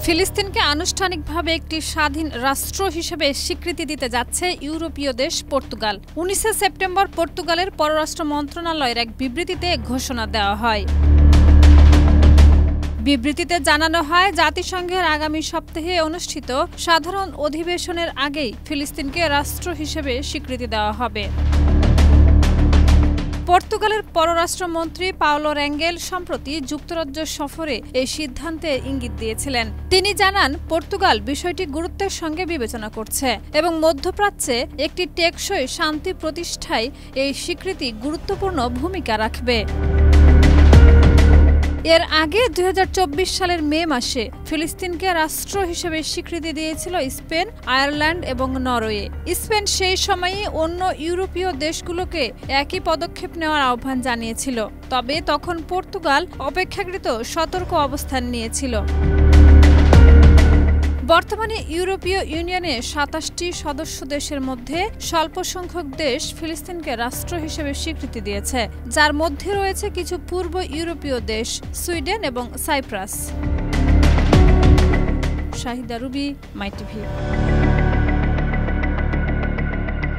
ফিলিস্তিনকে আনুষ্ঠানিকভাবে একটি স্বাধীন রাষ্ট্র হিসেবে স্বীকৃতি দিতে যাচ্ছে ইউরোপীয় দেশ পর্তুগাল। 19 সেপ্টেম্বর পর্তুগালের পররাষ্ট্র মন্ত্রণালয়ের এক বিবৃতিতে ঘোষণা দেওয়া হয়। বিবৃতিতে জানানো হয়, জাতিসংঘের আগামী সপ্তাহে অনুষ্ঠিত সাধারণ অধিবেশনের আগেই ফিলিস্তিনকে রাষ্ট্র হিসেবে স্বীকৃতি দেওয়া হবে। পর্তুগালের পররাষ্ট্রমন্ত্রী পাওলো র্যাঙ্গেল সম্প্রতি যুক্তরাজ্য সফরে এই সিদ্ধান্তে ইঙ্গিত দিয়েছিলেন। তিনি জানান, পর্তুগাল বিষয়টি গুরুত্বের সঙ্গে বিবেচনা করছে এবং মধ্যপ্রাচ্যে একটি টেকসই শান্তি প্রতিষ্ঠায় এই স্বীকৃতি গুরুত্বপূর্ণ ভূমিকা রাখবে। এর আগে 2024 সালের মে মাসে ফিলিস্তিনকে রাষ্ট্র হিসেবে স্বীকৃতি দিয়েছিল স্পেন, আয়ারল্যান্ড এবং নরওয়ে। স্পেন সেই সময়ই অন্য ইউরোপীয় দেশগুলোকে একই পদক্ষেপ নেওয়ার আহ্বান জানিয়েছিল, তবে তখন পর্তুগাল অপেক্ষাকৃত সতর্ক অবস্থান নিয়েছিল। বর্তমানে ইউরোপীয় ইউনিয়নের 27টি সদস্য দেশের মধ্যে স্বল্প সংখ্যক দেশ ফিলিস্তিনকে রাষ্ট্র হিসেবে স্বীকৃতি দিয়েছে, যার মধ্যে রয়েছে কিছু পূর্ব ইউরোপীয় দেশ, সুইডেন এবং সাইপ্রাস। শাহিদা রুবি, মাই টিভি।